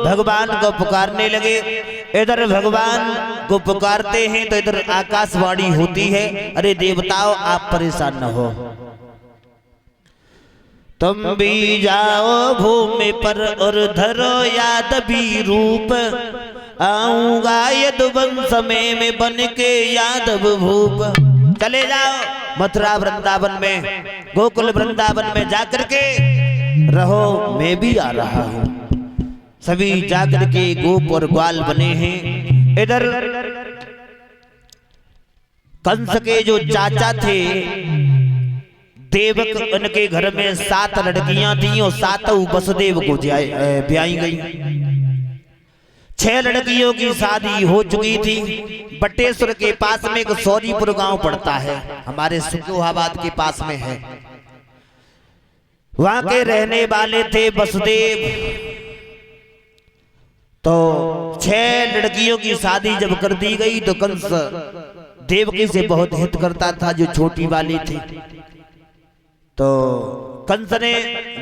भगवान को पुकारने लगे। इधर भगवान को पुकारते हैं तो इधर आकाशवाणी होती है, अरे देवताओं आप परेशान न हो, तुम भी जाओ भूमि पर और धरो याद भी रूप, आऊंगा यदुवंश में बन के यादव भूप। चले जाओ मथुरा वृंदावन में, गोकुल वृंदावन में जाकर के रहो, मैं भी आ रहा हूं। सभी जाकर के गोप और ग्वाल बने हैं। इधर कंस के जो चाचा थे देवक, उनके घर में 7 लड़कियां थी और 7 वसुदेव को ब्याई गई। 6 लड़कियों की शादी हो चुकी थी। बटेश्वर के पास में एक सौरीपुर गांव पड़ता है, हमारे सुखोहाबाद के पास में है। वहां के रहने वाले थे वसुदेव। तो 6 लड़कियों की शादी जब कर दी गई तो कंस देवकी से बहुत हित करता था, जो छोटी वाली थी। तो कंस ने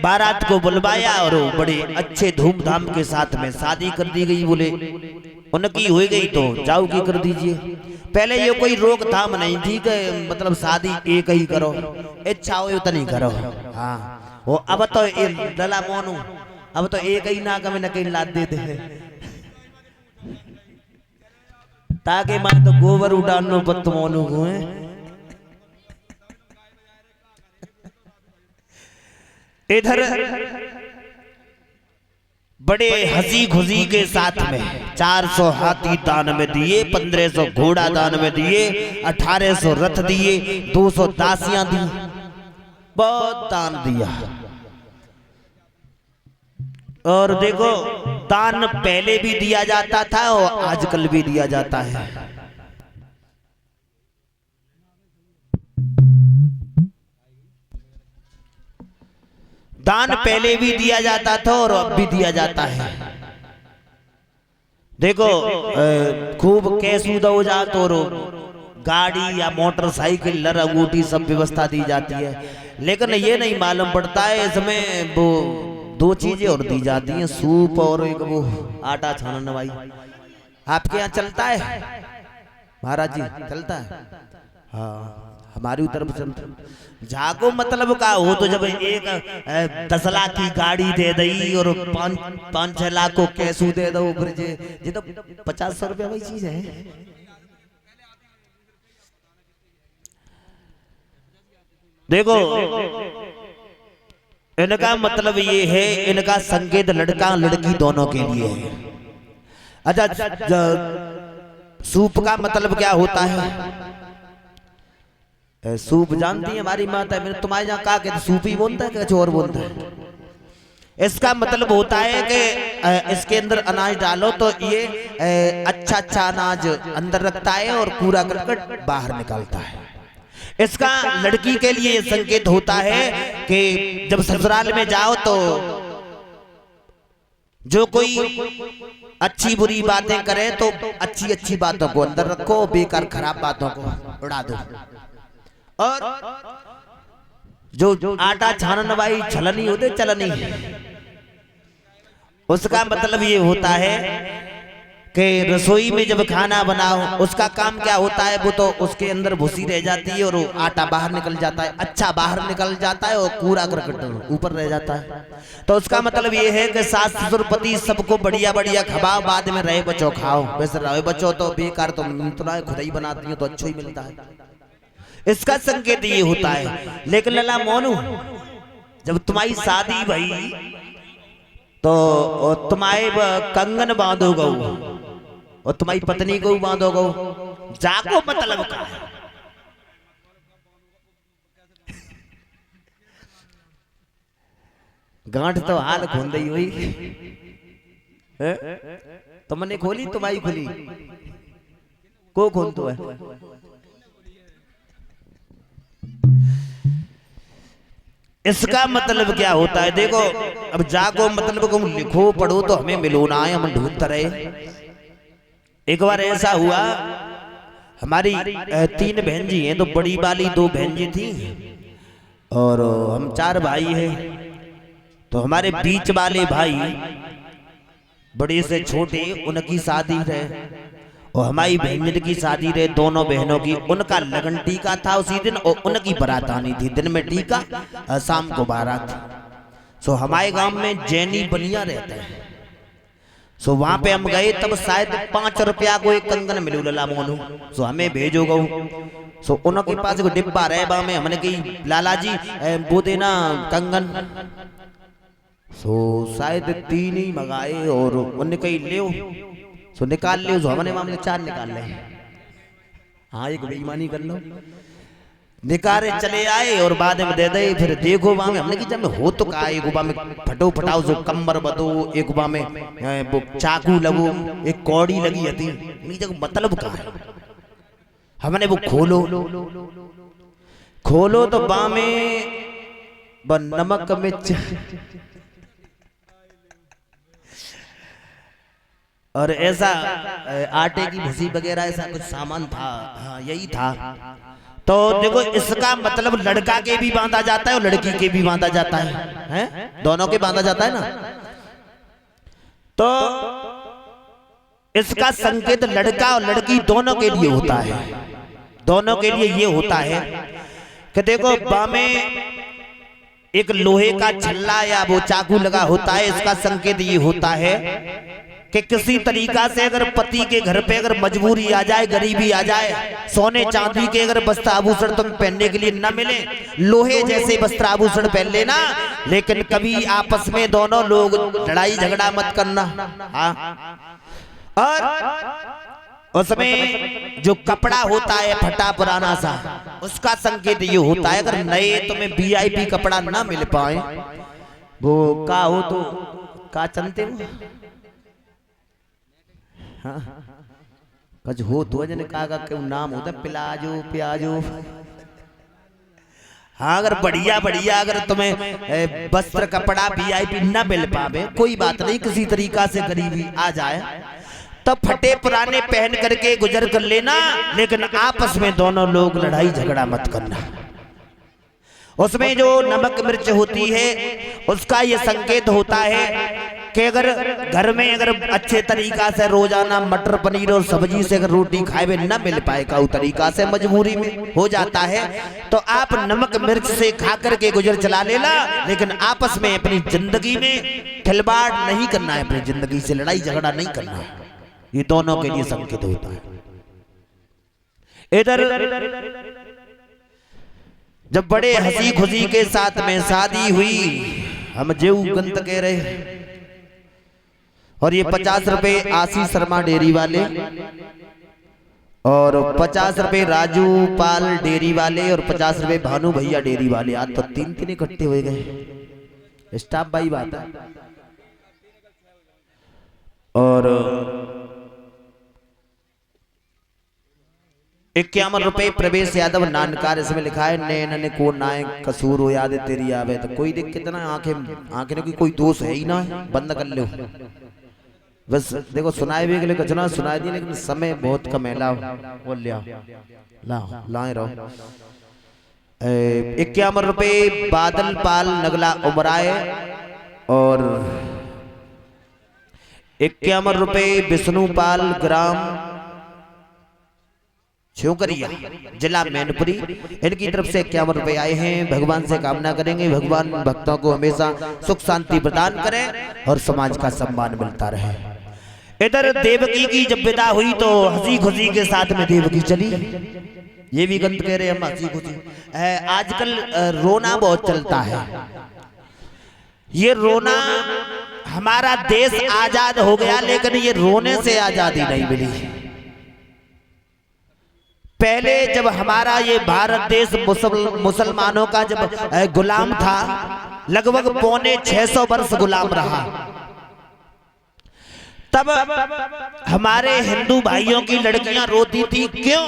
बारात को बुलवाया और बड़े अच्छे धूमधाम के साथ में शादी कर दी गई। बोले उनकी हो गई तो जाओ की कर दीजिए। पहले ये कोई रोकथाम नहीं थी कि मतलब शादी एक ही करो, इच्छा हो उतनी करो। हाँ वो अब तो डला मोनू, अब तो एक ही ना कभी न कहीं लाद देते हैं, ताकि मैं तो गोबर उड़ानो बत मोनू को है। इधर बड़े हंसी खुशी के साथ में 400 हाथी दान में दिए, 1500 घोड़ा दान में दिए, 1800 रथ दिए, 200 दासियां दी, बहुत दान दिया। और देखो दान पहले भी दिया जाता था और आजकल भी दिया जाता है। दान पहले भी दिया जाता था और अब भी दिया जाता है। देखो खूब कैसू दो जा तो गाड़ी या मोटरसाइकिल लर अंगूठी सब व्यवस्था दी जाती है, लेकिन ये नहीं मालूम पड़ता है इसमें वो 2 चीजें और दी जाती हैं, सूप और एक वो आटा छानने वाली। आपके यहाँ चलता है महाराज जी? चलता है। हाँ हमारी तरफ चलता। जागो मतलब का हो तो जब एक 10 लाख की गाड़ी दे दी और 5-6 लाख को कैसू दे दो, फिर ये तो 50-100 रुपया वही चीज है। देखो इनका मतलब ये है, इनका संकेत लड़का लड़की दोनों के लिए है। अच्छा सूप का मतलब क्या होता है? सूप जानती है हमारी माता, मैंने तुम्हारे यहाँ कहा कि सूप ही बोलता है कि कुछ और बोलता है? इसका मतलब होता है कि इसके अंदर अनाज डालो तो ये अच्छा अच्छा अनाज अंदर रखता है और कूड़ा करकट बाहर निकालता है। इसका लड़की के लिए संकेत होता है कि जब ससुराल में जाओ तो जो कोई अच्छी बुरी बातें करे तो अच्छी अच्छी बातों को अंदर रखो, बेकार खराब बातों को उड़ा दो। और जो आटा छानने वाली छलनी होते चलनी, उसका मतलब ये होता है कि रसोई में जब खाना बनाओ उसका काम क्या होता है, वो तो उसके अंदर भूसी रह जाती है और आटा बाहर निकल जाता है, अच्छा बाहर निकल जाता है और कूड़ा करकट ऊपर रह जाता है। तो उसका मतलब ये है कि सास ससुर पति सबको बढ़िया बढ़िया खवाओ, बाद में रहे बचो खाओ। वैसे रहे बचो तो बेकार, तो मिलता खुद ही बनाती है तो अच्छा ही मिलता है। इसका संकेत ये होता है। लेकिन लला मोनू जब तुम्हारी शादी भई तो तुम्हारे कंगन बांधो गो और तुम्हारी पत्नी को बांधो गो, जागो मतलब का है। गांठ तो हाल खोल दी हुई, तुमने खोली तुम्हारी खुली को खोल तो है। इसका मतलब क्या होता है? देखो अब जागो मतलब को लिखो पढ़ो तो हमें मिलो ना, हम ढूंढते रहे। एक बार ऐसा हुआ, हमारी 3 बहन जी हैं, तो बड़ी वाली 2 बहन जी थी और हम 4 भाई हैं। तो हमारे बीच वाले भाई बड़े से छोटे उनकी शादी रहे और हमारी बहन की शादी रहे, दोनों बहनों की। उनका लगन टीका था उसी दिन और उनकी बारात आनी थी। दिन में टीका, शाम को बारात। सो हमारे गांव में जैनी बनिया रहते हैं। सो वहां पे हम गए, तब शायद 5 रुपया को एक कंगन मिले लला मोनू। सो हमें भेजो गो। सो उनके पास एक डिब्बा रहे बा में, हमने कही लाला जी वो देना कंगन। सो शायद 3 ही मंगाए और उन्हें कही ले। सो निकाल ले। सो हमने मामले 4 निकाल ले। हाँ, एक बेईमानी कर लो। निकाले चले आए और बाद में दे दे। फिर देखो वहां में हमने की जब हो तो कहा, एक गुबा में फटो फटाओ जो कंबर बदो, एक गुबा में वो चाकू लगो, एक कौड़ी लगी थी। जगह मतलब कहा है। हमने वो खोलो तो बा में नमक मिर्च और ऐसा आटे की भूसी वगैरह ऐसा कुछ सामान था। हाँ, यही था। तो देखो, इसका मतलब लड़का के भी बांधा जाता है और लड़की के भी बांधा जाता है, दोनों के बांधा जाता है ना। तो इसका संकेत लड़का और लड़की दोनों के लिए होता है। दोनों के लिए ये होता है कि देखो बामे एक लोहे का छल्ला या वो चाकू लगा होता है। इसका संकेत ये होता है कि किसी तरीका से अगर पति के घर पे अगर मजबूरी आ जाए, गरीबी आ जाए, सोने चांदी के अगर वस्त्र आभूषण तुम पहनने के लिए न मिले, लोहे जैसे वस्त्र आभूषण पहन लेना, लेकिन कभी आपस में दोनों लोग लड़ाई झगड़ा मत करना। हाँ, और उसमें जो कपड़ा होता है फटा पुराना सा, उसका संकेत ये होता है अगर नए तुम्हें VIP कपड़ा ना मिल पाए, वो का हो तो का चलते हो। हाँ, कुछ हो तो जने का क्यों नाम होता है, पिलाजो प्याजो। हाँ, अगर बढ़िया बढ़िया अगर तुम्हें वस्त्र कपड़ा VIP न मिल पावे, कोई बात नहीं, किसी तरीका से गरीबी आ जाए तो फटे पुराने पहन करके गुजर कर लेना, लेकिन आपस में दोनों लोग लड़ाई झगड़ा मत करना। उसमें जो नमक मिर्च होती है उसका ये संकेत होता है कि अगर घर में अगर अच्छे तरीका से रोजाना मटर पनीर और सब्जी से अगर रोटी खाए में न मिल पाए, का तरीका से मजबूरी में हो जाता है, तो आप नमक मिर्च से खा करके गुजर चला लेना, लेकिन आपस में अपनी जिंदगी में खिलवाड़ नहीं करना है, अपनी जिंदगी से लड़ाई झगड़ा नहीं करना है। ये दोनों के लिए संकेत होता है। इधर जब बड़े हंसी खुशी के साथ में शादी हुई, हम जेऊ गंत कह रहे, और ये 50 रुपए आशीष शर्मा डेयरी वाले और 50 रुपए राजू पाल डेयरी वाले और 50 रुपए भानु भैया डेयरी वाले। आज तो 3 इकट्ठे हो गए, स्टाफ भाई बात है। और 51 रुपए प्रवेश यादव नानकार, इसमें लिखा है नैन को नाय कसूर हो याद तेरी आवे। तो कोई दिक्कत ना, आंखें की कोई दोष है ही ना, बंद कर लो बस। देखो सुनाए भी कुछ ना सुनाए दी, लेकिन समय बहुत कम है। लाओ बोल लिया, लाए रहो। 51 रुपए बादल पाल नगला उमराए और 51 रुपए विष्णु पाल ग्राम छोकरिया जिला मैनपुरी, इनकी तरफ से 51 रुपए आए हैं। भगवान से कामना करेंगे भगवान भक्तों को हमेशा सुख शांति प्रदान करें और समाज का सम्मान मिलता रहे। इधर देवकी की जब विदा हुई तो हंसी खुशी के साथ में देवकी चली। ये भी गंत कह रहे हम हंसी खुशी। आजकल रोना बहुत चलता है। ये रोना, हमारा देश आजाद हो गया लेकिन ये रोने से आजादी नहीं मिली। पहले जब हमारा ये भारत देश मुसलमानों का जब गुलाम था, लगभग 650 वर्ष गुलाम रहा, तब हमारे हिंदू भाइयों की लड़कियां रोती थी। क्यों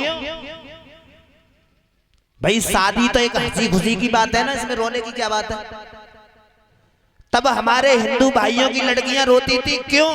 भाई? शादी तो एक हंसी खुशी की बात है ना, इसमें रोने की क्या बात है? तब हमारे हिंदू भाइयों की लड़कियां रोती थी। क्यों?